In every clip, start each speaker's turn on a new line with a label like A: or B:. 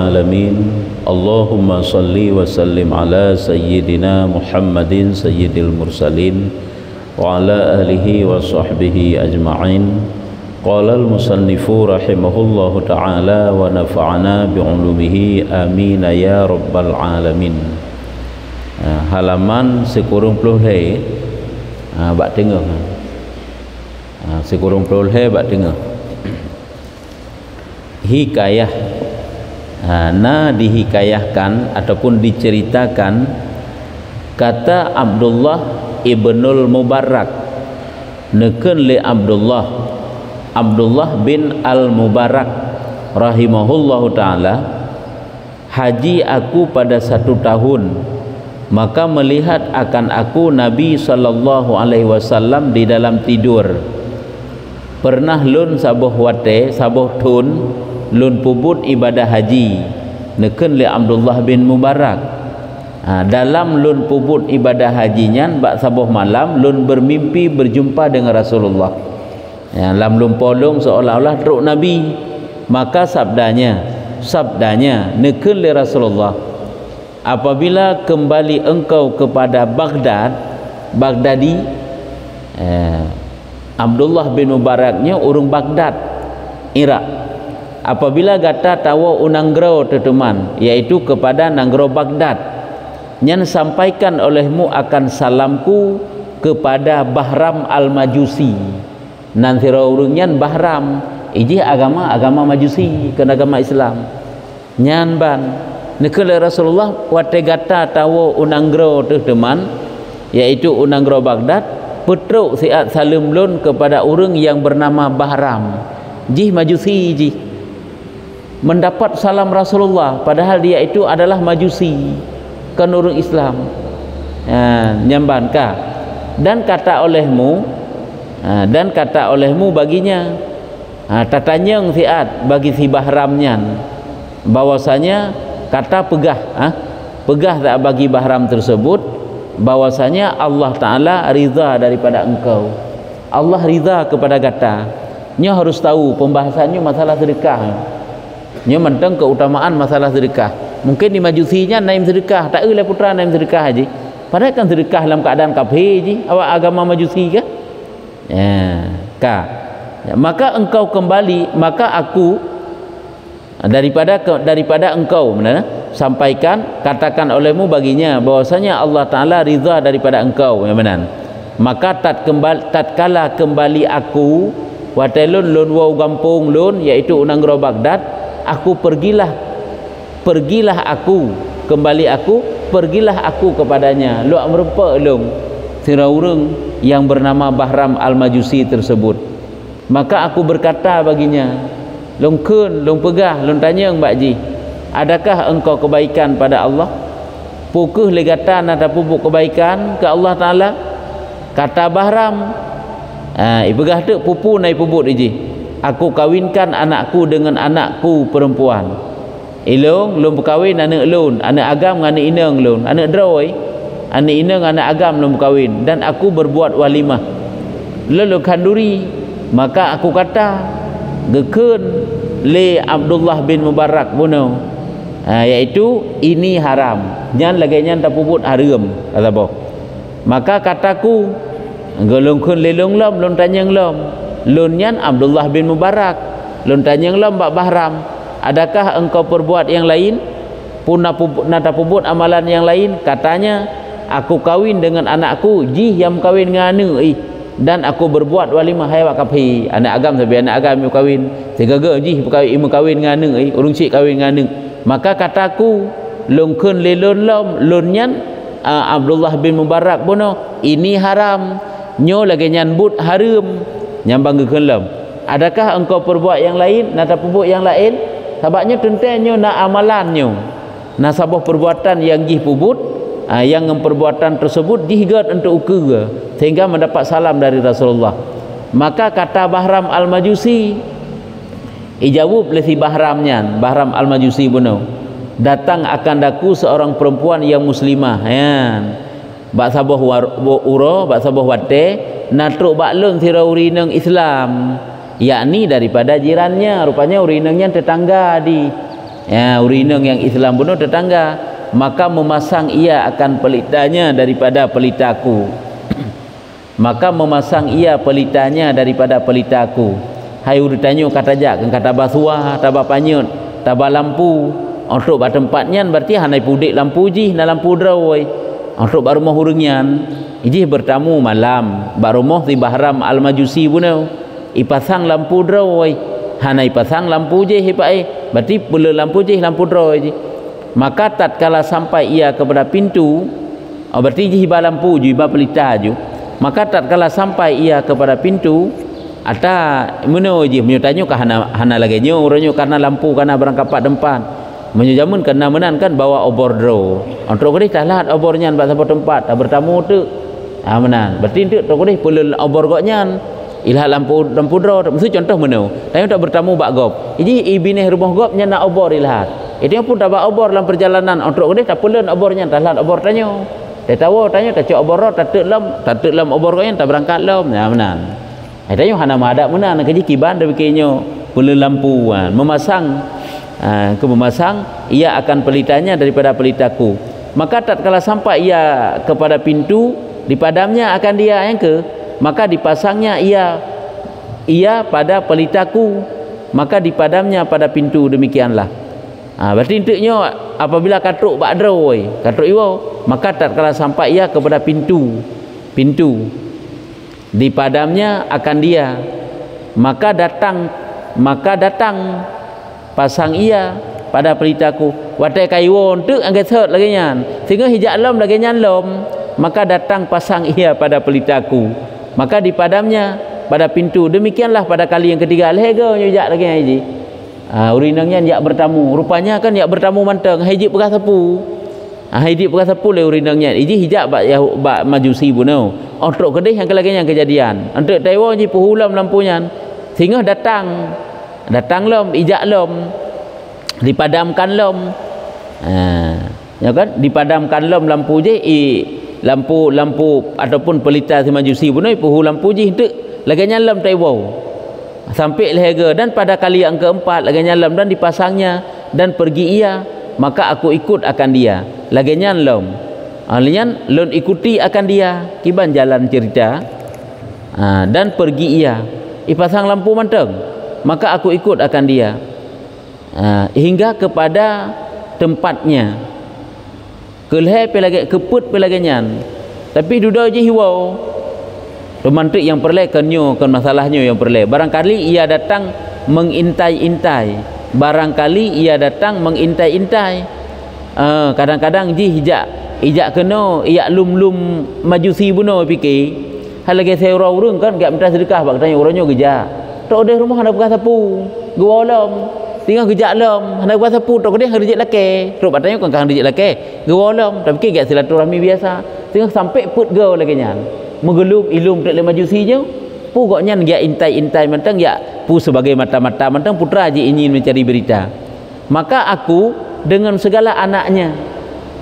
A: العالمين اللهم صل وسلم على سيدنا محمد سيد المرسلين وعلى آله وصحبه أجمعين. قال المصنف رحمه الله تعالى ونفعنا بعلومه آمين يا رب العالمين. Halaman sekurang puluh le bak tengah sekurang puluh le bak tengah hikayah dihikayahkan ataupun diceritakan kata Abdullah ibnul Mubarak neken le Abdullah bin al-Mubarak rahimahullahu ta'ala, haji aku pada 1 tahun, maka melihat akan aku Nabi sallallahu alaihi wasallam di dalam tidur. Pernah lun sabuh wate sabuh tun lun pubut ibadah haji neken le Abdullah bin Mubarak. Dalam lun pubut ibadah hajinya bak sabuh malam lun bermimpi berjumpa dengan Rasulullah. Dalam lun polong seolah-olah teruk Nabi, maka sabdanya neken le Rasulullah, apabila kembali engkau kepada Baghdadi, Abdullah bin Mubaraknya urung Baghdad, Irak. Apabila gata tawa unanggro teteman, yaitu kepada nanggro Baghdad, nyan sampaikan olehmu akan salamku kepada Bahram al-Majusi. Nanti urungnya Bahram, iji agama Majusi, ke agama Islam. Nyan ban nekele Rasulullah wate gata tawo unanggro teman, yaitu unanggro Baghdad, petruk siat salim lun kepada orang yang bernama Bahram jih Majusi jih, mendapat salam Rasulullah padahal dia itu adalah Majusi, kan orang Islam. Nyamban ka dan kata olehmu baginya, tatanyang siat bagi si Bahramnya bahwasanya kata pegah tak bagi Bahram tersebut bahwasanya Allah Ta'ala ridha daripada engkau. Allah ridha kepada gata. Nya harus tahu pembahasannya masalah sedekah. Nya mentang keutamaan masalah sedekah. Mungkin di Majusinya naim sedekah, tak boleh putra naim sedekah haji. Padahal kan sedekah dalam keadaan kafir je. Awak agama Majusi ke? Maka engkau kembali, maka aku daripada engkau sampaikan, katakan olehmu baginya bahwasanya Allah Ta'ala ridha daripada engkau, yang benar. Maka tatkala kembali aku watelun lun wau gampung lun, iaitu unanggro Baghdad, aku pergilah aku kepadanya. Lu merupa lung siraurung yang bernama Bahram al-Majusi tersebut. Maka aku berkata baginya, lung pegah, lung tanya mbak ji, adakah engkau kebaikan pada Allah? Pukuh legatan atau pupuk kebaikan ke Allah Ta'ala? Kata Bahram, pegah tu pupu naik puput iji, aku kawinkan anakku dengan anakku perempuan. Ilung berkawin anak lun, anak agam dengan anak inang lun, anak droi, anak inang anak agam lun berkawin, dan aku berbuat walimah lalu kanduri. Maka aku kata gekun le Abdullah bin Mubarak bunuh, yaitu ini haram, nyan lagi nyan tak puput haram kata boh. Maka kataku gelungkun lelung lom lun tanyang lom lun nyan Abdullah bin Mubarak, lun tanyang lom bak Bahram, adakah engkau perbuat yang lain pun nata puput amalan yang lain? Katanya, aku kawin dengan anakku jih yang kawin dengan anu dan aku berbuat walimah hayawak kapi anak agam tapi anak agam kawin tiga-tiga jih kawin dengan anu urung cik kawin dengan anu. Maka kataku lungkun lelun lom lunyan Abdullah bin Mubarak bono, ini haram, nyo lagi nyanbut haram, nyambang gekun lom, adakah engkau perbuat yang lain nata pupuk yang lain? Sebabnya tentunya na amalannya na sabah perbuatan yang jih puput, yang perbuatan tersebut dihigat untuk ukur sehingga mendapat salam dari Rasulullah. Maka kata Bahram al-Majusi, ijawab lesi Bahramnya, Bahram al-Majusi bunuh, datang akan daku seorang perempuan yang muslimah, bak sabah uro, bak sabah wate, natruk bak lun sira urinang Islam, yakni daripada jirannya. Rupanya urinangnya tetangga di ya urineng yang Islam bunuh tetangga, maka memasang ia akan pelitanya daripada pelitaku. Maka memasang ia pelitanya daripada pelitaku. Hai uritanya kata jak kata basuah tabah panyut tabah lampu untuk bat tempatnya berarti hanai pudik lampu ji na lampu drawai untuk bar rumah hurungian iji bertamu malam bar rumah si Bahram Al-Majusi bunau ipasang lampu drawai hanai pasang lampu ji hipai berarti pula lampu ji lampu drawai ji. Maka tatkala sampai ia kepada pintu berarti ji hiba lampu ji hiba pelita ju. Maka tatkala sampai ia kepada pintu ata meno je menyutanya ke hana lagi nyo uranyo karena lampu karena berangkat tempat menjamun kena menan kan bawa obor dro untuk kau talat obornya buat sampai tempat bertamu tu menan berarti tu kau perlu obor goknya ilah lampu dro mesti contoh meno tapi tak bertamu bak gop ini ibineh rumah gop nya nak obor ilah itu pun tak bak obor dalam perjalanan untuk kau tak perlu obornya talat obor tanyo dia tahu tanya tak cok obor tak lam obor goknya tak berangkat lam menan. Tanya hana madak mana nak kerja kiban dah bikinnya perlu lampu memasang memasang ia akan pelitanya daripada pelitaku. Maka tatkala sampai ia kepada pintu dipadamnya akan dia yang ke maka dipasangnya ia pada pelitaku maka dipadamnya pada pintu demikianlah. Berarti intiknya apabila katruk bakdroi katruk iwo maka tatkala sampai ia kepada pintu dipadamnya akan dia maka datang pasang ia pada pelitaku watai kaiwon tu angkat set lagi nyan sehingga hijak lom lagi nyan lom maka datang pasang ia pada pelitaku maka dipadamnya pada pintu. Demikianlah pada kali yang ketiga lego hijak lagi haji urinangnya jak bertamu rupanya kan jak bertamu manteng haji pegah sapu haji pegah sapu le urinangnya iji hijak bak Majusi bunau untuk kedih yang kelaganya kejadian untuk Taiwan ji puhulam lampunya sehingga datang lom ijak lom dipadamkan lom ya kan dipadamkan lom lampu je lampu ataupun pelita si Majusi bunoi puhu lampu ji untuk laganya lom Taiwan sampai lehega dan pada kali yang keempat laganya lom dan dipasangnya dan pergi ia maka aku ikut akan dia laganya lom alian lon ikuti akan dia kiban jalan cerita dan pergi ia ipasang lampu manteng maka aku ikut akan dia hingga kepada tempatnya keleh pelagi keput pelaganyan tapi duduk je hiwau romantik yang perle kenyo kan masalahnya yang perle barangkali ia datang mengintai-intai kadang-kadang ji ijak kena ia lum Majusi buno fikir hal lagi saya urang kan gak minta sedekah bak tanya orangnya geja tok deh rumah hendak buka sapu gua lom tinggal gejak lom hendak buka sapu tok deh rezeki laki tok batanya kan rezeki laki gua lom tapi gak silaturahmi biasa tinggal sampai put gau lagi nyan mengelum ilum tek le Majusi je pu goknya gak intai mentang ya pu sebagai mata-mata mentang putra je ingin mencari berita maka aku dengan segala anaknya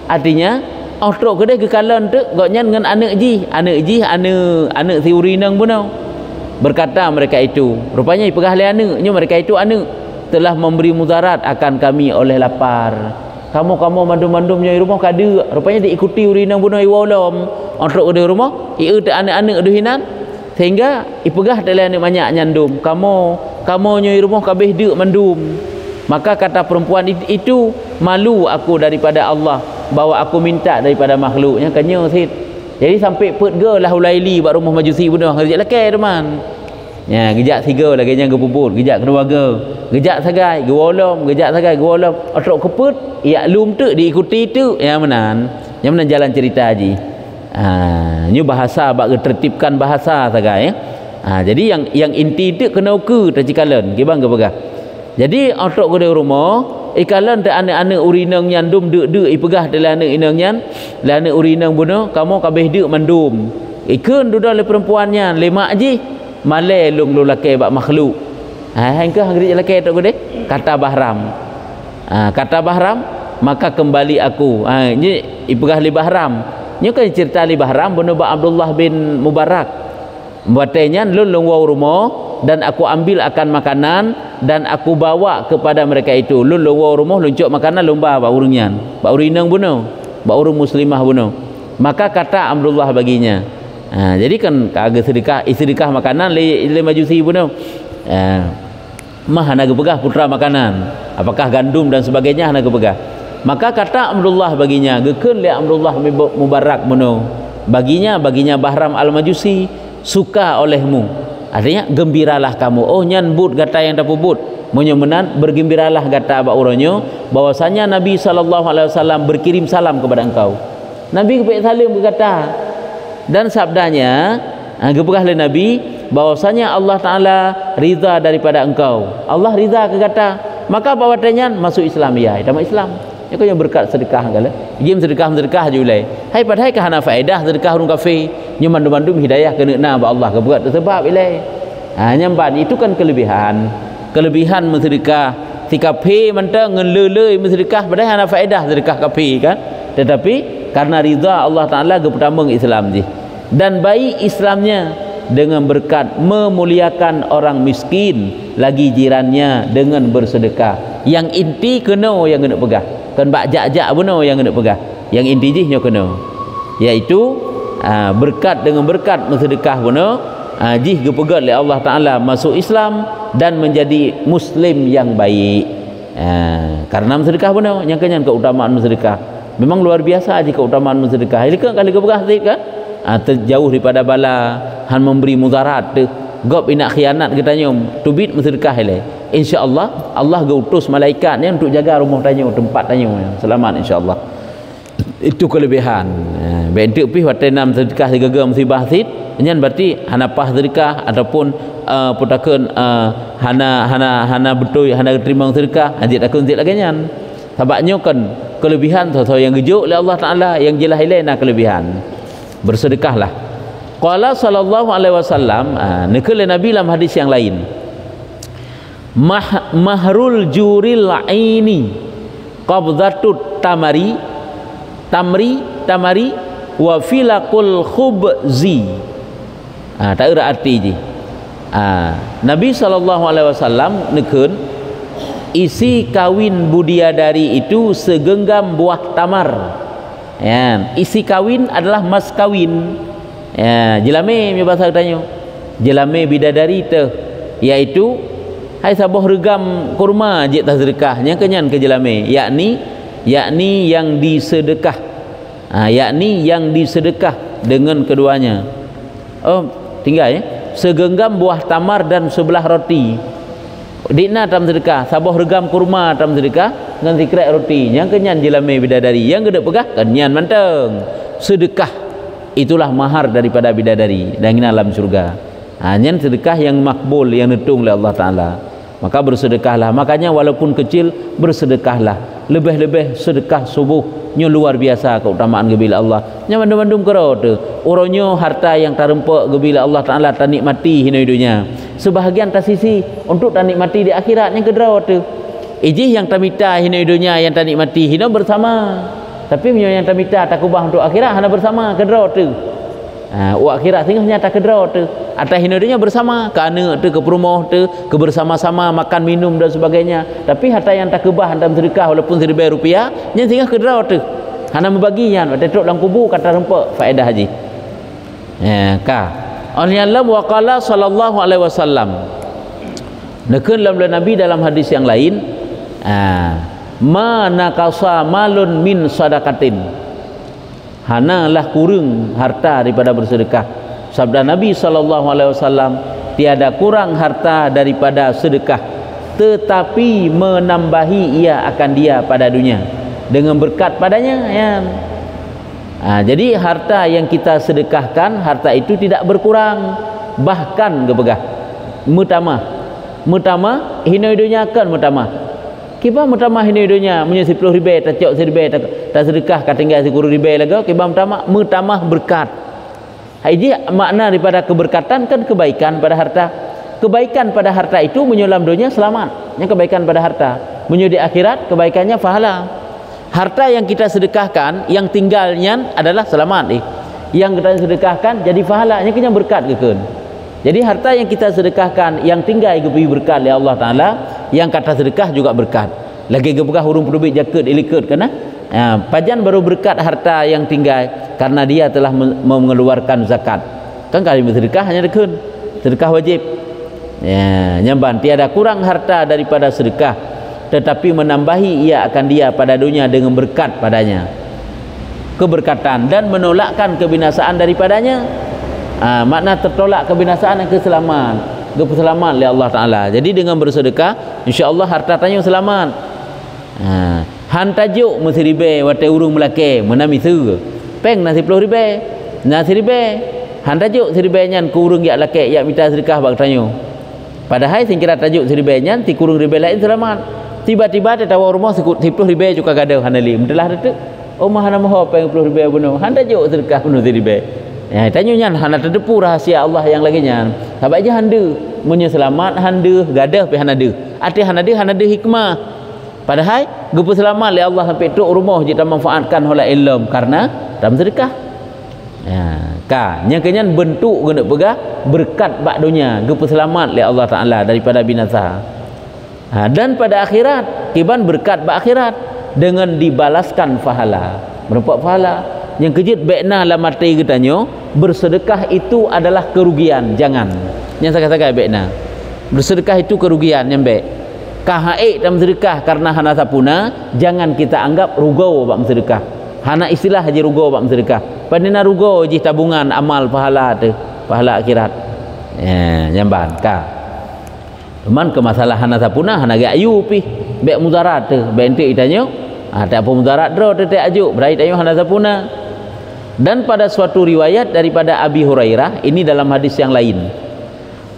A: artinya Austrok kedai ke kalan tu goknya dengan anak si urinang punau berkata mereka itu rupanya ipegah le anaknya mereka itu anak telah memberi mudarat akan kami oleh lapar kamu mandum-mandumnya rumah kada rupanya diikuti urinang punau iwalom Austrok kedai rumah ieu tak anak-anak duhinan sehingga ipegah tele anak banyak nyandum kamu nyoi rumah kabeh deuk mandum maka kata perempuan itu malu aku daripada Allah bahawa aku minta daripada makhluknya kanya sit jadi sampai put ge lah ulaili buat rumah Majusi bunuh gejak laki teman ya gejak tiga lagi yang gepuput gejak kedua gejak sagai gewolom otrok keput ia lum tu diikuti tu yang menan jalan cerita haji ni bahasa bak tertibkan bahasa sagai jadi yang inti tu kena ukur tercikalan kibang ke pegah jadi otrok kedai rumah ikalan tak anak-anak urinang nyandum duk ipegah dalam anak inang nyan la anak urinang bunuh kamu kabeh duk mandum ikun duda le perempuannya lemak ji malai lung lelaki bak makhluk hangke hangri lelaki tok gede kata Bahram maka kembali aku ni ipegah li Bahram ni kan cerita li Bahram bunuh bak Abdullah bin Mubarak buatnya lung wau rumah dan aku ambil akan makanan dan aku bawa kepada mereka itu lun luar rumah luncuk makanan lumba bak urungan bak urinang bunuh bak urung muslimah bunuh. Maka kata Abdullah baginya, jadi kan agak sedekah makanan le majusi bunuh. Mah hana pegah putra makanan, apakah gandum dan sebagainya hana pegah. Maka kata Abdullah baginya, gekeun le Abdullah Mubarak bunuh baginya Bahram al-Majusi suka olehmu, artinya gembiralah kamu. Oh nyan but kata yang dapat but menyemenan bergembiralah kata abak uronyo bahwasanya Nabi SAW berkirim salam kepada engkau. Nabi kepada salim berkata dan sabdanya gepegah oleh Nabi bahwasanya Allah Ta'ala ridha daripada engkau. Allah ridha ke kata, maka bawatannya masuk Islam ya, dalam Islam ya kau yang berkat sedekah kala jim sedekah je ulai hai padahal ke hana faedah sedekah urang kafir nyemandum hidayah kena na ba Allah ke berat sebab ilai nyamban itu kan kelebihan mensedekah si kafir mentang ngelelei mensedekah padahal hana faedah sedekah kafir kan, tetapi karena ridha Allah Taala ke pertama Islam je dan baik Islamnya dengan berkat memuliakan orang miskin lagi jirannya dengan bersedekah. Yang inti kena yang kena pegah kan bak jak-jak benar yang kena pegah, yang inti jihnya kena iaitu berkat dengan berkat bersedekah benar jih gepegat oleh Allah Ta'ala masuk Islam dan menjadi Muslim yang baik. Karena bersedekah benar yang kenyan keutamaan bersedekah memang luar biasa aja keutamaan bersedekah. Ini kan kali kepegah kan terjauh daripada bala han memberi mudarat gop inak khianat kita nyom tubit bersedekah ile insyaallah Allah gautus malaikatnya untuk jaga rumah tanya tempat tanya selamat insyaallah. Itu kelebihan bentuk pi watenam sedekah segagam musibah sid nyan berarti hana pah sedekah ataupun putakeun hana betul hana terima sedekah anjit akun zit lagi nyan sabaknya kan kelebihan atau yang gejuk oleh Allah Taala yang jelas ile na kelebihan bersedekahlah. Qala sallallahu alaihi wasallam nekele Nabi dalam hadis yang lain mahrul juril aini qabdatut tamari wa filaqul khubzi. Tak ada arti je. Nabi sallallahu alaihi wasallam nekeun isi kawin budiadari itu segenggam buah tamar. Ya, isi kawin adalah mas kawin. Ya, jelame punya bahasa katanya. Jelame bidadari teh iaitu hai saboh regam kurma je tah sedekahnya kenyan ke jelame yakni yang disedekah. Yakni yang disedekah dengan keduanya. Oh, tinggal ya. Segenggam buah tamar dan sebelah roti. Dina tam sedekah, saboh regam kurma tam sedekah dengan tikrek roti. Yang kenyan jelame bidadari, yang gede pegah kenyan manteng. Sedekah itulah mahar daripada bidadari dan alam surga. Hanya sedekah yang makbul yang netung oleh Allah Taala. Maka bersedekahlah. Makanya walaupun kecil bersedekahlah. Lebih-lebih sedekah subuh nya luar biasa keutamaan gebila Allah. Nya mandum-mandum kero tu. Uronyo harta yang tarempak gebila Allah Taala tanikmati hina dunia. Sebahagian tasisi untuk tanikmati di akhirat yang kedra tu. Ijih yang tamita hina dunia yang tanikmati hina bersama. Tapi yang tamita takubah untuk akhirat hana bersama kedra tu. Akhirat tinggalnya tak kedra tu. Atas hina dunia bersama, ke anak tu, ke perumah tu, ke bersama-sama makan minum dan sebagainya. Tapi harta yang tak kebah dalam sedekah walaupun Rp1,000 yang tinggal kedra tu. Hana membaginya, tetuk dalam kubur kata rempak faedah haji. Oleh Allah wa qala sallallahu alaihi wasallam. Nekeun Nabi dalam hadis yang lain, ma nakasa malun min sadaqatin. Hanalah kurang harta daripada bersedekah. Sabda Nabi sallallahu alaihi wasallam, tiada kurang harta daripada sedekah, tetapi menambahi ia akan dia pada dunia dengan berkat padanya ya. Jadi harta yang kita sedekahkan, harta itu tidak berkurang, bahkan gebegah mutamah hina dunia kan mutamah kiba mutamah hina dunia punya 10 ribu tak cok 10 ribu tak sedekah kat tinggal 10 ribu lagi kiba mutamah berkat. Ini makna daripada keberkatan kan kebaikan pada harta. Kebaikan pada harta itu menyulam dunia selamat. Yang kebaikan pada harta menyudi akhirat kebaikannya pahala. Harta yang kita sedekahkan yang tinggalnya adalah selamat. Yang kita sedekahkan jadi pahala. Yang kena berkat ke kan. Jadi harta yang kita sedekahkan yang tinggal gepi berkat oleh Allah Taala, yang kata sedekah juga berkat. Lagi gepegah hurung pedubik jaket ilikut kana. Pajan baru berkat harta yang tinggal karena dia telah mengeluarkan zakat. Kan kalau bersedekah hanya dekun. Sedekah wajib. Ya, nyamban tiada kurang harta daripada sedekah, tetapi menambahi ia akan dia pada dunia dengan berkat padanya, keberkatan, dan menolakkan kebinasaan daripadanya. Makna tertolak kebinasaan dan keselamatan oleh Allah Ta'ala. Jadi dengan bersedekah insya-Allah harta tanya selamat. Han tajuk mesti ribe wate urung melake menami su peng nasi 10 ribe nasi ribe han tajuk seribe nyan ku urung ya lake ya minta sedekah bak tanyo, padahal sing kira tajuk seribe nyan ti kurung ribe lain selamat, tiba-tiba te tawa rumah 10 ribe juga gaduh hanali mentelah detek oh mahana moho peng 10 ribe bunuh han tajuk sedekah bunuh ribe. Ya tanyo nyan han terdepu rahasia Allah yang lagi nyan sabab aja hande munyo selamat hande gaduh pe hanade ati hanade hikmah. Padahal gupu selamat oleh Allah sampai tok rumah kita manfaatkan oleh ilmu karena dalam sedekah. Ya, nya kenyan bentuk guna pegah berkat bak dunia gupu selamat oleh Allah Taala daripada binasa. Dan pada akhirat kiban berkat bak akhirat dengan dibalaskan pahala. Berapa pahala? Yang kejut bekna la mati katanya bersedekah itu adalah kerugian. Jangan. Yang saya katakan bekna. Bersedekah itu kerugian yang baik. Kahaik dalam sedekah karena hana sapuna, jangan kita anggap rugo bak sedekah. Hana istilah haji rugo bak sedekah. Padina rugo ji tabungan amal pahala tu, pahala akhirat. Ya, nyamban ka. Cuman ke masalah hana sapuna hana ga ayu pi, bek mudarat tu, bentik itanyo. Tak apa mudarat dro tu tak ajuk, berai tanyo hana sapuna. Dan pada suatu riwayat daripada Abi Hurairah, ini dalam hadis yang lain.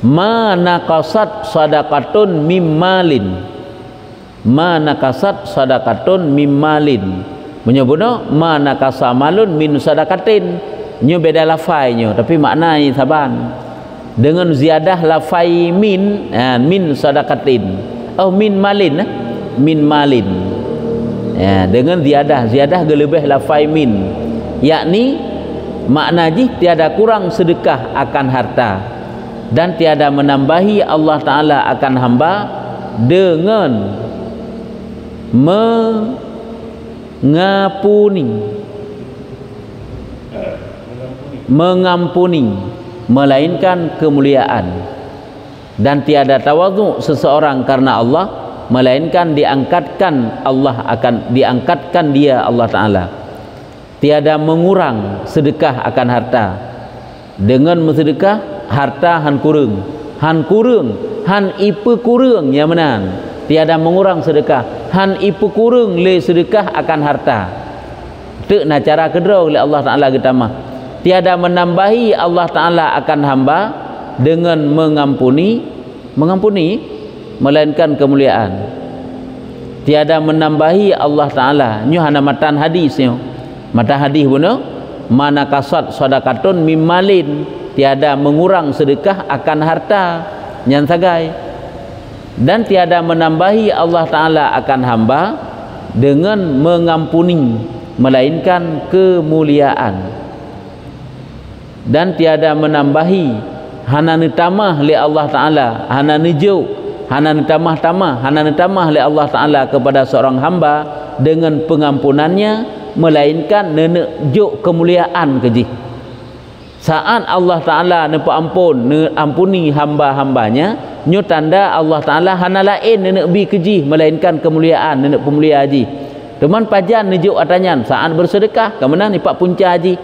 A: Mana kasat sadaqatun mimmalin, mana kasat sadaqatun mimmalin, menyebutnya mana kasamalun min sadaqatin. Nyo beda lafainya tapi maknanya saban dengan ziyadah lafai min sadaqatin min malin min malin ya, dengan ziyadah gelebih lafai min, yakni makna ji tiada kurang sedekah akan harta dan tiada menambahi Allah Ta'ala akan hamba dengan mengampuni melainkan kemuliaan, dan tiada tawadhu seseorang karena Allah melainkan diangkatkan dia Allah Ta'ala. Tiada mengurang sedekah akan harta, dengan bersedekah harta han kurung han ipe kurung ya menan, tiada mengurang sedekah han ipe kurung le sedekah akan harta tu na cara kedua oleh Allah Taala getama. Tiada menambahi Allah Taala akan hamba dengan mengampuni melainkan kemuliaan. Tiada menambahi Allah Taala nyu hana matan hadis nyu matan hadis buno mana kasat sadaqatun mimmalin, tiada mengurang sedekah akan harta nyan sagai, dan tiada menambahi Allah Ta'ala akan hamba dengan mengampuni melainkan kemuliaan, dan tiada menambahi hana netamah li Allah Ta'ala hana nejuk hana netamah li Allah Ta'ala kepada seorang hamba dengan pengampunannya melainkan nenek kemuliaan keji. Saat Allah Ta'ala ampuni hamba-hambanya, nyo tanda Allah Ta'ala hana lain nenek bi keji melainkan kemuliaan, nenek pemulia haji. Teman pajan nejuk atanyan saat bersedekah kemenang ipak punca haji.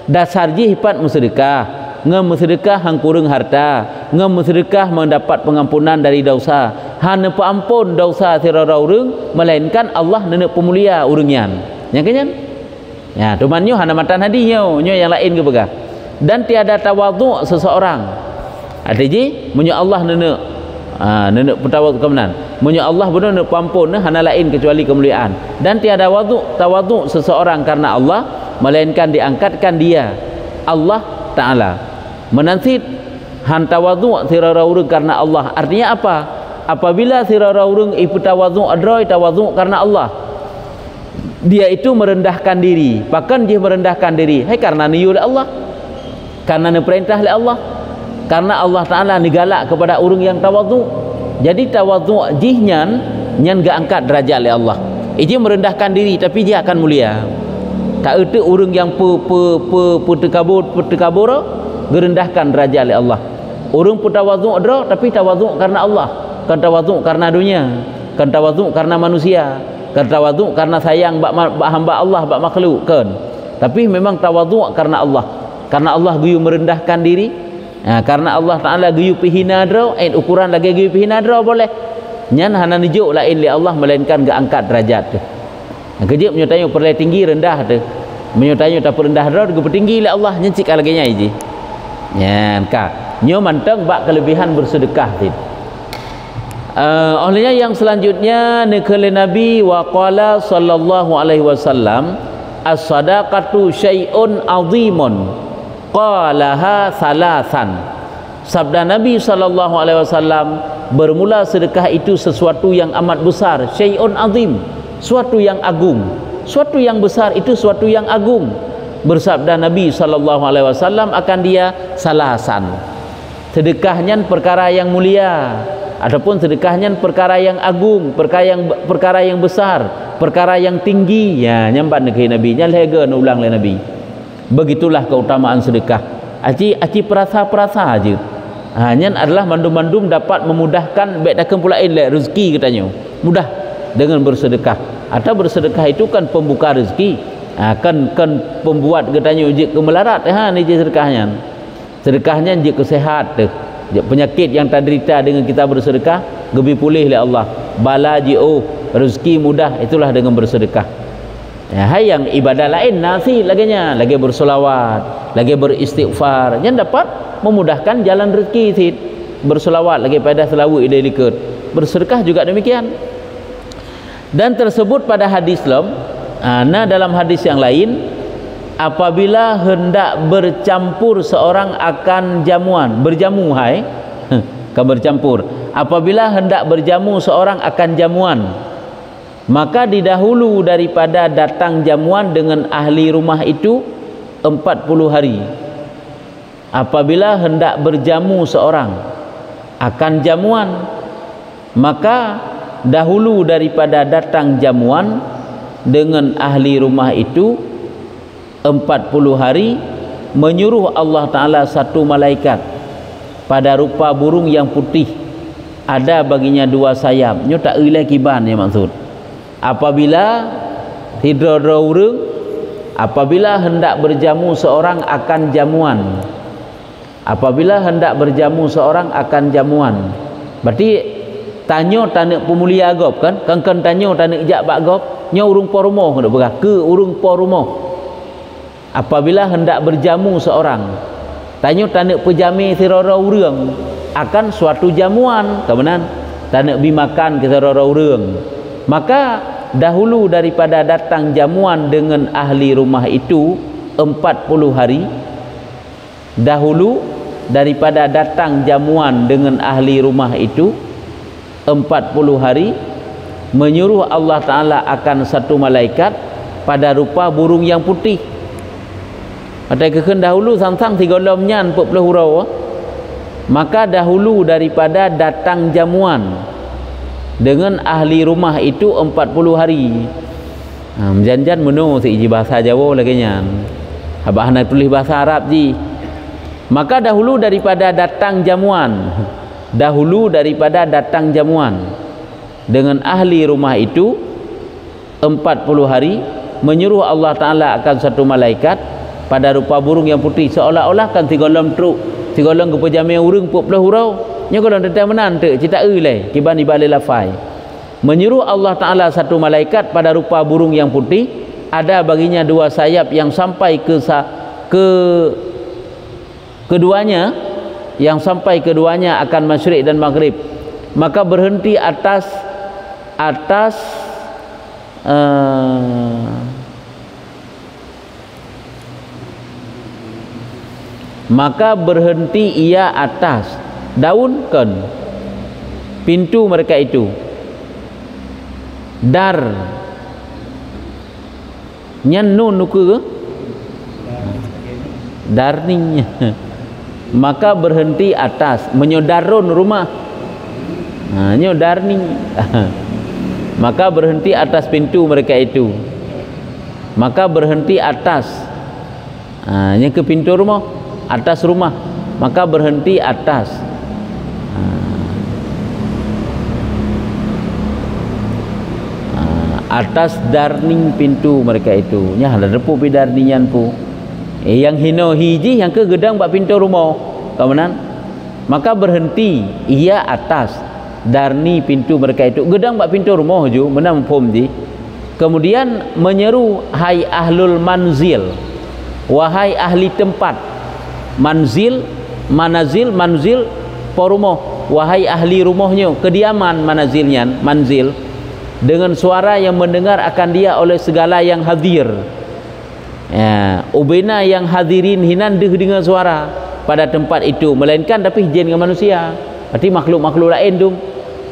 A: Dasar ji hipat bersedekah, ngem bersedekah hang kurang harta, ngem bersedekah mendapat pengampunan dari dosa. Hana paampun dosa sirara urang melainkan Allah nenek pemulia urangyan. Yang kenyan? Ya, teman nyo hana matan hadisnyo, nyo yang lain ke begah. Dan tiada tawadhu seseorang. Artinya munyo Allah nenek tawadhu kemenan. Munyo Allah benar nenek pampun hana lain kecuali kemuliaan. Dan tiada tawadhu seseorang karena Allah melainkan diangkatkan dia Allah Ta'ala. Menansit han tawadhu sirara urang karena Allah. Artinya apa? Apabila sirara urang ipu tawadhu adroi tawadhu karena Allah, dia itu merendahkan diri, bahkan dia merendahkan diri karena niyu oleh Allah, karena perintah oleh Allah. karena Allah Ta'ala ni galak kepada orang yang tawaduk. Jadi tawaduk jihnya nyan gak angkat derajat oleh Allah. Ia merendahkan diri tapi dia akan mulia. Tak erti orang yang bertekabur gerendahkan derajat oleh Allah. Orang pun tawaduk dah tapi tawaduk karena Allah, kan tawaduk karena dunia, kan tawaduk karena manusia, kan tawaduk karena sayang bak hamba Allah, bak makhluk kan. Tapi memang tawaduk karena Allah. Karena Allah guyu merendahkan diri. Karena Allah Ta'ala guyu pihina dah, ukuran lagi guyu pihina dah boleh. Nyan hana nijuk lain li Allah melainkan gak angkat derajat tu. Kejap menyutanya perlai tinggi rendah tu. Menyutanya tak rendah dah gak tinggi li Allah nyencik lagi nya iji. Nyan ka. Nyo manteng bak kelebihan bersedekah tu. Olehnya yang selanjutnya nekele Nabi wa qala sallallahu alaihi wasallam as-sadaqatu syai'un 'azimun qalaha salasan. Sabda Nabi sallallahu alaihi wasallam, bermula sedekah itu sesuatu yang amat besar, syai'un azim, suatu yang agung. Suatu yang besar itu suatu yang agung. Bersabda Nabi sallallahu alaihi wasallam akan dia salasan. Sedekahnya perkara yang mulia, ataupun sedekahnya perkara yang agung, perkara yang besar, perkara yang tinggi. Ya, nyambat negeri Nabi, nyalhega ulang le Nabi. Begitulah keutamaan sedekah. Aci perasa-perasa aja. Hanya adalah mandum-mandum dapat memudahkan baik dakan pula rezeki katanya. Mudah dengan bersedekah. Atau bersedekah itu kan pembuka rezeki. Kan pembuat katanya uji kemelarat ni je sedekahnya. Sedekahnya je kesehat tu. Penyakit yang tak derita dengan kita bersedekah lebih pulih oleh Allah. Bala je rezeki mudah itulah dengan bersedekah. Hai yang ibadah lain nasi laginya, lagi bersolawat, lagi beristighfar, yang dapat memudahkan jalan rezeki sit. Bersolawat lagi pada selawat ide likut. Bersedekah juga demikian. Dan tersebut pada hadis dalam hadis yang lain, apabila hendak bercampur seorang akan jamuan, berjamu kan bercampur. Apabila hendak berjamu seorang akan jamuan, maka didahulu daripada datang jamuan dengan ahli rumah itu 40 hari. Apabila hendak berjamu seorang akan jamuan, maka dahulu daripada datang jamuan dengan ahli rumah itu 40 hari, menyuruh Allah Ta'ala satu malaikat pada rupa burung yang putih, ada baginya 2 sayap. Nyo tak ilai kiban ya maksud. Apabila tidur urang, apabila hendak berjamu seorang akan jamuan, apabila hendak berjamu seorang akan jamuan, berarti tanya tanak pemulia agop kan tanya tanak ijak bak agop nya urung po rumah hendak berah ke urung po rumah. Apabila hendak berjamu seorang, tanya tanak pejami sirara urang akan suatu jamuan, kebenan tanak bimakan ke sirara urang, maka dahulu daripada datang jamuan dengan ahli rumah itu 40 hari. Dahulu daripada datang jamuan dengan ahli rumah itu 40 hari, menyuruh Allah Ta'ala akan satu malaikat pada rupa burung yang putih. Pada keken dahulu sang-sang 30 nyan 40 hurau. Maka dahulu daripada datang jamuan dengan ahli rumah itu 40 hari. Janjan menu si bahasa Jawa lagi nya. Abah nak tulis bahasa Arab ji. Maka dahulu daripada datang jamuan, dahulu daripada datang jamuan dengan ahli rumah itu 40 hari, menyuruh Allah Ta'ala akan satu malaikat pada rupa burung yang putih, seolah-olah kan 30 truk 30 kepejami urang 40 hurau. Nya kalau datang menan tu cerita le kiban ibale lafai, menyuruh Allah Ta'ala satu malaikat pada rupa burung yang putih, ada baginya 2 sayap yang sampai keduanya, yang sampai keduanya akan masyrik dan maghrib. Maka berhenti maka berhenti ia atas daun kan pintu mereka itu, dar nyan nun nuku darninya maka berhenti atas, menyodarun rumah. Nyodar ni. Maka berhenti atas pintu mereka itu. Maka berhenti atas. Yang ke pintu rumah, atas rumah. Maka berhenti atas. Atas darning pintu mereka itu. Nya ada depu pi darninyan pu. Yang hino hiji yang ke gedang bak pintu rumah. Kawanan. Maka berhenti ia atas darni pintu mereka itu. Gedang bak pintu rumah ju menam pom di. Kemudian menyeru, hai ahlul manzil, wahai ahli tempat. Manzil, manazil, manzil porumah, wahai ahli rumahnya, kediaman manazilnya, manzil. Dengan suara yang mendengar akan dia oleh segala yang hadir. Ubena yang hadirin hinan deh dengan suara pada tempat itu, melainkan tapi jin dengan manusia. Berarti makhluk-makhluk lain dum.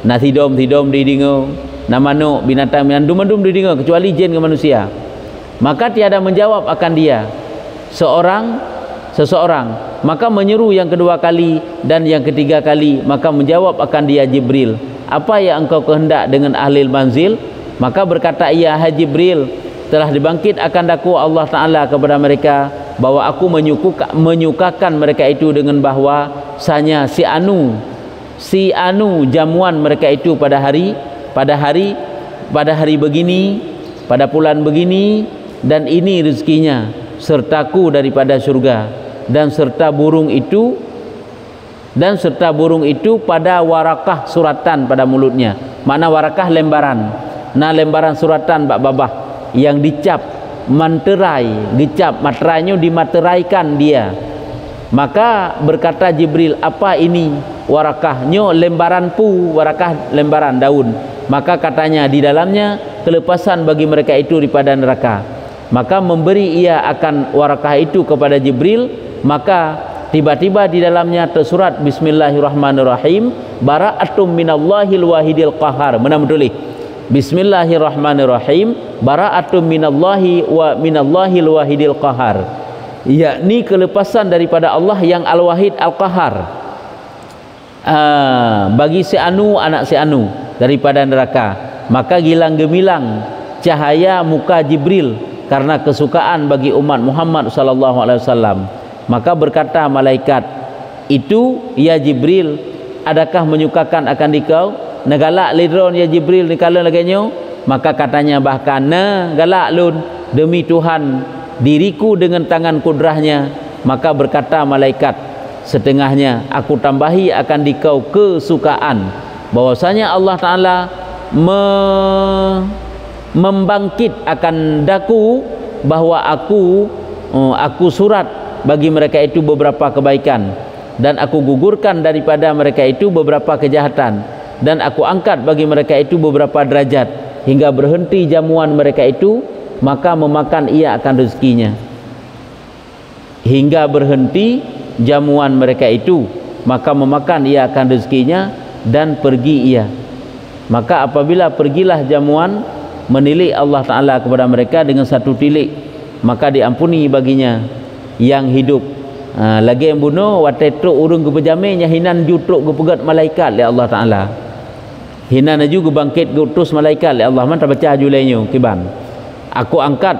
A: Nah tidom di dengar, nama no binatang dum di dengar, kecuali jin dengan manusia. Maka tiada menjawab akan dia seseorang. Maka menyeru yang kedua kali dan yang ketiga kali, maka menjawab akan dia Jibril, apa yang engkau kehendak dengan ahli manzil? Maka berkata ia, hai Jibril, telah dibangkit akan daku Allah Ta'ala kepada mereka bahwa aku menyukakan mereka itu dengan bahwa sanya si anu jamuan mereka itu pada hari begini, pada bulan begini, dan ini rezekinya sertaku daripada surga, dan serta burung itu pada warakah suratan pada mulutnya. Makna warakah lembaran. Nah lembaran suratan bak babah yang dicap manterai, dicap materainya dimateraikan dia. Maka berkata Jibril, apa ini warakahnya? Lembaran warakah lembaran daun. Maka katanya di dalamnya kelepasan bagi mereka itu daripada neraka. Maka memberi ia akan warakah itu kepada Jibril. Maka tiba-tiba di dalamnya tersurat Bismillahirrahmanirrahim, bara'atum minallahil wahidil qahar. Menam tulis Bismillahirrahmanirrahim, bara'atum minallahil wahidil qahar, yakni kelepasan daripada Allah yang al-wahid al-qahar, bagi si anu anak si anu daripada neraka. Maka gilang gemilang cahaya muka Jibril karena kesukaan bagi umat Muhammad sallallahu alaihi wasallam. Maka berkata malaikat itu, ya Jibril, adakah menyukakan akan dikau? Negalak lidron ya Jibril nikala laganya. Maka katanya bahkan galak lun, demi Tuhan diriku dengan tangan kudrahnya. Maka berkata malaikat setengahnya, aku tambahi akan dikau kesukaan, bahwasanya Allah Ta'ala membangkit akan daku bahwa aku surat bagi mereka itu beberapa kebaikan, dan aku gugurkan daripada mereka itu beberapa kejahatan, dan aku angkat bagi mereka itu beberapa derajat hingga berhenti jamuan mereka itu, maka memakan ia akan rezekinya. Hingga berhenti jamuan mereka itu, maka memakan ia akan rezekinya, dan pergi ia. Maka apabila pergilah jamuan, menilik Allah Ta'ala kepada mereka dengan satu tilik, maka diampuni baginya yang hidup. Lagi yang bunuh watetruk urung ke pejamnya hinan jutruk ke pegat malaikat oleh Allah Ta'ala. Hinan juga bangkit ke utus malaikat oleh Allah. Man tak baca julainya kiban. Aku angkat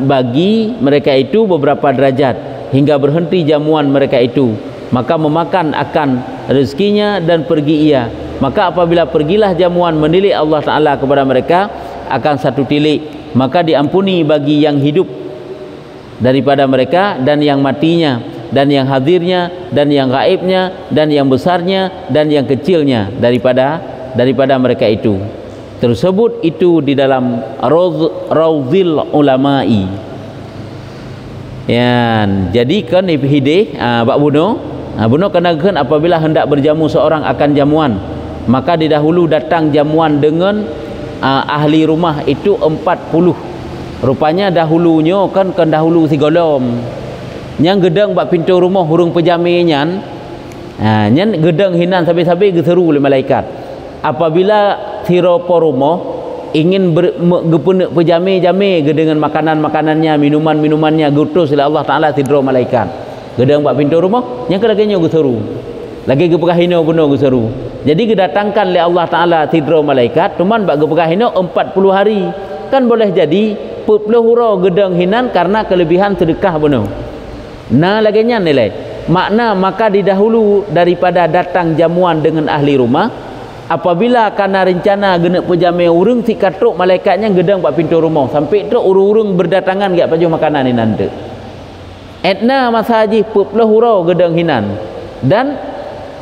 A: bagi mereka itu beberapa derajat hingga berhenti jamuan mereka itu, maka memakan akan rezekinya dan pergi ia. Maka apabila pergilah jamuan, menilik Allah Ta'ala kepada mereka akan satu tilik, maka diampuni bagi yang hidup daripada mereka, dan yang matinya, dan yang hadirnya, dan yang gaibnya, dan yang besarnya, dan yang kecilnya daripada mereka itu. Tersebut itu di dalam Rawzil Ulama'i. Jadi kan hidih bak bunuh kena kan apabila hendak berjamu seorang akan jamuan, maka didahulu datang jamuan dengan ahli rumah itu 40. Rupanya dahulunya kan dahulu si golom yang gedang bak pintu rumah hurung pejami nyan gedang hinan sampai-sampai geseru oleh malaikat. Apabila tiropo rumah ingin gepunek pejame-jame dengan makanan-makanannya, minuman-minumannya, gutus oleh Allah Taala tidro malaikat. Gedang bak pintu rumah, yang kelaganya geseru. Lagi gepegahino puno geseru. Jadi kedatangkan oleh Allah Taala tidro malaikat, cuman bak gepegahino 40 hari. Kan boleh jadi 40 hura gedang hinan karena kelebihan sedekah puno. Nah laganya nilai. Makna maka didahulu daripada datang jamuan dengan ahli rumah, apabila karena rencana genek pejame urung si katruk malaikatnya gedang pak pintu rumah sampai tu urung-urung berdatangan gak paju makanan ni nanti etna masa haji 40 hura gedang hinan dan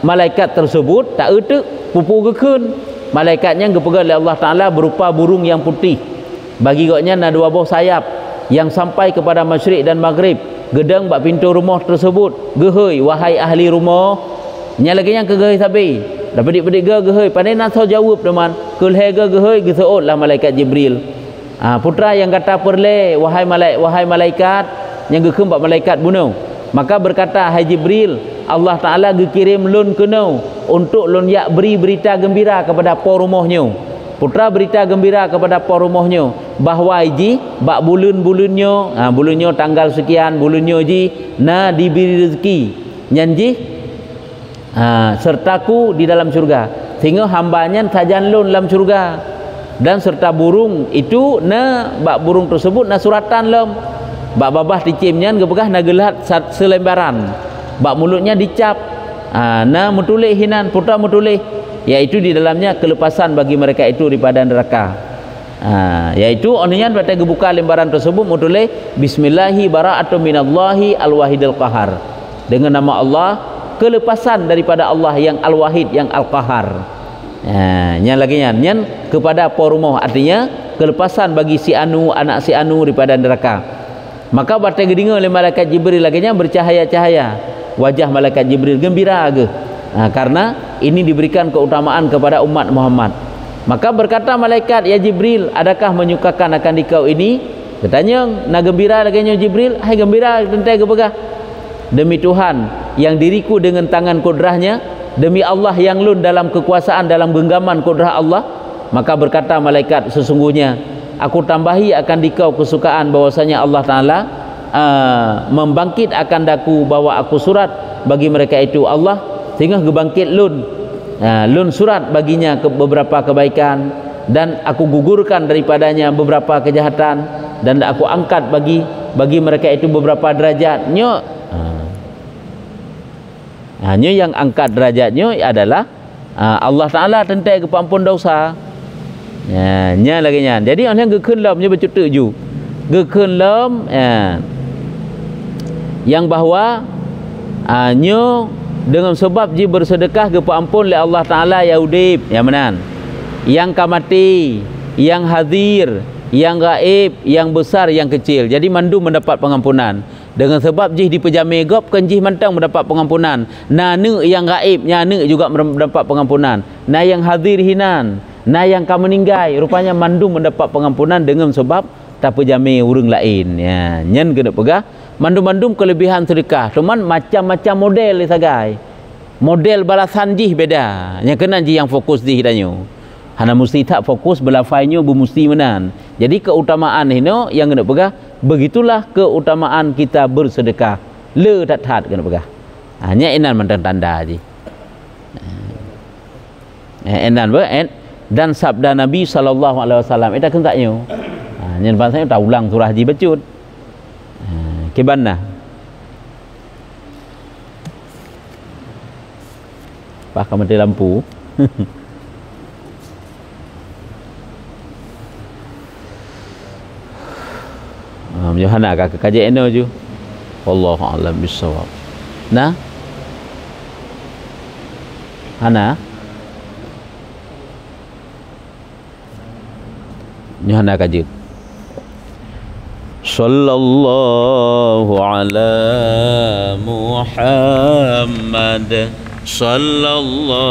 A: malaikat tersebut tak etek pupu gekun malaikatnya gepegal oleh Allah Ta'ala berupa burung yang putih bagi goknya na dua buah sayap yang sampai kepada masyrik dan maghrib gedang bak pintu rumah tersebut gehoi wahai ahli rumah nya lagi yang kegehoi sabi dah pedik-pedik gehoi pandai nak jawab teman kulhe gehoi geseot lah malaikat Jibril putra yang kata perle wahai malaikat yang gekem bak malaikat bunuh maka berkata hai Jibril Allah Taala gekirim lun kenau untuk lun yak beri berita gembira kepada por rumahnya putra berita gembira kepada por rumahnya bahawa ji bak bulun-bulunnya bulunnya tanggal sekian bulunnya ji na diberi rezeki nyanji sertaku di dalam surga sehingga hambanya sajan lun dalam surga dan serta burung itu na bak burung tersebut na suratan lem bak babah dicimnya gepegah na gelat selembaran bak mulutnya dicap na mutulih hinan putra mutulih yaitu di dalamnya kelepasan bagi mereka itu daripada neraka yaitu onian pada gebuka lembaran tersebut mutulih bismillahi bara'atu minallahi alwahidil qahar dengan nama Allah kelepasan daripada Allah yang al-wahid yang al-qahar yang lagi nyan kepada porumah artinya kelepasan bagi si anu anak si anu daripada neraka maka batai gedinga oleh malaikat Jibril laginya bercahaya-cahaya wajah malaikat Jibril gembira ke karena ini diberikan keutamaan kepada umat Muhammad maka berkata malaikat ya Jibril adakah menyukakan akan dikau ini katanya na gembira laginya Jibril hai gembira tentai kepegah demi Tuhan yang diriku dengan tangan kudrahnya demi Allah yang lun dalam kekuasaan dalam genggaman kudrah Allah maka berkata malaikat sesungguhnya aku tambahi akan dikau kesukaan bahwasanya Allah Ta'ala membangkit akan daku bawa aku surat bagi mereka itu Allah sehingga gebangkit lun surat baginya beberapa kebaikan dan aku gugurkan daripadanya beberapa kejahatan dan aku angkat bagi mereka itu beberapa derajatnya hanya yang angkat derajatnya adalah Allah Ta'ala tentai kepampun dosa nya lagi nya jadi orang gekun lam nya bercutuk ju gekun lam yang bahawa nya dengan sebab ji bersedekah kepampun oleh Allah Ta'ala ya udip yang menan yang kamati yang hadir yang gaib yang besar yang kecil jadi mandu mendapat pengampunan dengan sebab jih dipejame gop kan jih mantang mendapat pengampunan nanu yang gaib nyanu juga mendapat pengampunan na yang hadir hinan na yang kamu meninggai rupanya mandu mendapat pengampunan dengan sebab tak pejame urang lain ya nyen kena pegah mandum-mandum kelebihan sedekah cuman macam-macam model sagai model balasan jih beda yang kena jih yang fokus di hidanyo hana mesti tak fokus belafainya bermusti menan jadi keutamaan hino yang kena pegah begitulah keutamaan kita bersedekah le tat kena pegah hanya enan mentang tanda ji enan dan sabda Nabi sallallahu alaihi wasallam itu kentaknya nyen pasal tak ulang surah ji becut kebana pak mati lampu Johanna kakak kaji eno ju wallahu a'lam bissawab nah Hana Johanna kaji sallallahu ala Muhammad sallallahu